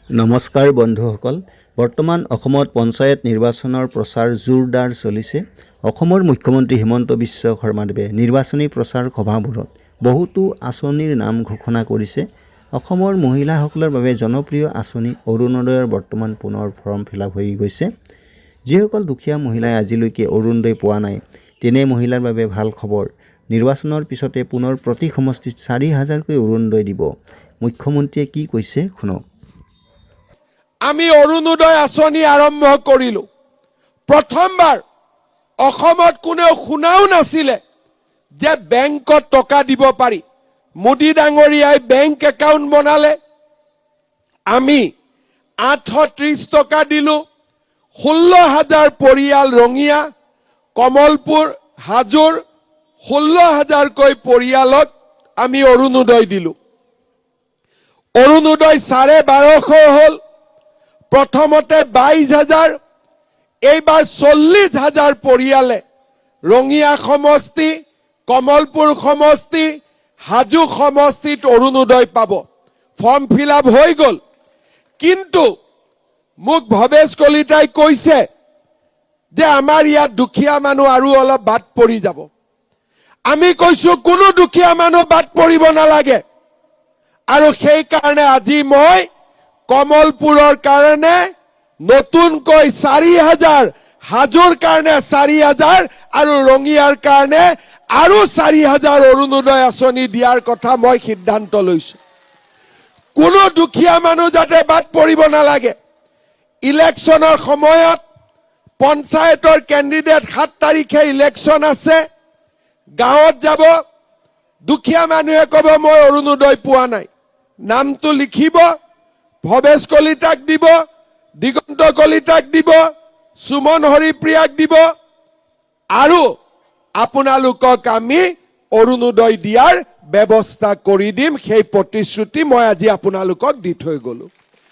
নমস্কাৰ বন্ধুসকল, বৰ্তমান অসমত পঞ্চায়ত নিৰ্বাচনৰ প্ৰচাৰ জোৰদাৰ চলিছে। অসমৰ মুখ্যমন্ত্ৰী হিমন্ত বিশ্ব শৰ্মাদেৱে নিৰ্বাচনী প্ৰচাৰ সভাবোৰত বহুতো আঁচনিৰ নাম ঘোষণা কৰিছে। অসমৰ মহিলাসকলৰ বাবে জনপ্ৰিয় আঁচনি অৰুণোদয়ৰ বৰ্তমান পুনৰ ফৰ্ম ফিল-আপ হৈ গৈছে। যিসকল দুখীয়া মহিলাই আজিলৈকে অৰুণোদয় পোৱা নাই, তেনে মহিলাৰ বাবে ভাল খবৰ। নিৰ্বাচনৰ পিছতে পুনৰ প্ৰতি সমষ্টিত ৪,০০০কৈ অৰুণোদয় দিব। মুখ্যমন্ত্ৰীয়ে কি কৈছে শুনক। আমি অৰুণোদয় আঁচনি আৰম্ভ কৰিলো। প্ৰথমবাৰ অসমত কোনেও শুনাও নাছিলে যে বেংকত টকা দিব পাৰি। মোদী ডাঙৰীয়াই বেংক একাউণ্ট বনালে, আমি 830 টকা দিলো। 16,000 পৰিয়াল ৰঙিয়া, কমলপুৰ, হাজোৰ 16,000কৈ পৰিয়ালক আমি অৰুণোদয় দিলো। অৰুণোদয় 1250 হ'ল। প্ৰথমতে 22,000, এইবাৰ 40,000 পৰিয়ালে ৰঙিয়া সমষ্টি, কমলপুৰ সমষ্টি, হাজো সমষ্টিত অৰুণোদয় পাব। ফৰ্ম ফিল-আপ হৈ গ'ল। কিন্তু মোক ভৱেশ কলিতাই কৈছে যে আমাৰ ইয়াত দুখীয়া মানুহ আৰু অলপ বাদ পৰি যাব। আমি কৈছো কোনো দুখীয়া মানুহ বাদ পৰিব নালাগে। আৰু সেইকাৰণে আজি মই কমলপুৰৰ কাৰণে নতুনকৈ 4,000, হাজোৰ কাৰণে 4,000 আৰু ৰঙিয়াৰ কাৰণে আৰু 4,000 অৰুণোদয় আঁচনি দিয়াৰ কথা মই সিদ্ধান্ত লৈছো। কোনো দুখীয়া মানুহ যাতে বাদ পৰিব নালাগে। ইলেকশ্যনৰ সময়ত পঞ্চায়তৰ কেণ্ডিডেট 7 তাৰিখে ইলেকশ্যন আছে। গাঁৱত যাব, দুখীয়া মানুহে ক'ব মই অৰুণোদয় পোৱা নাই। নামটো লিখিব, ভৱেশ কলিতাক দিব, দিগন্ত কলিতাক দিব, সুমন হৰিপ্ৰিয়াক দিব, আৰু আপোনালোকক আমি অৰুণোদয় দিয়াৰ ব্যৱস্থা কৰি দিম। সেই প্ৰতিশ্ৰুতি মই আজি আপোনালোকক দি থৈ গলো।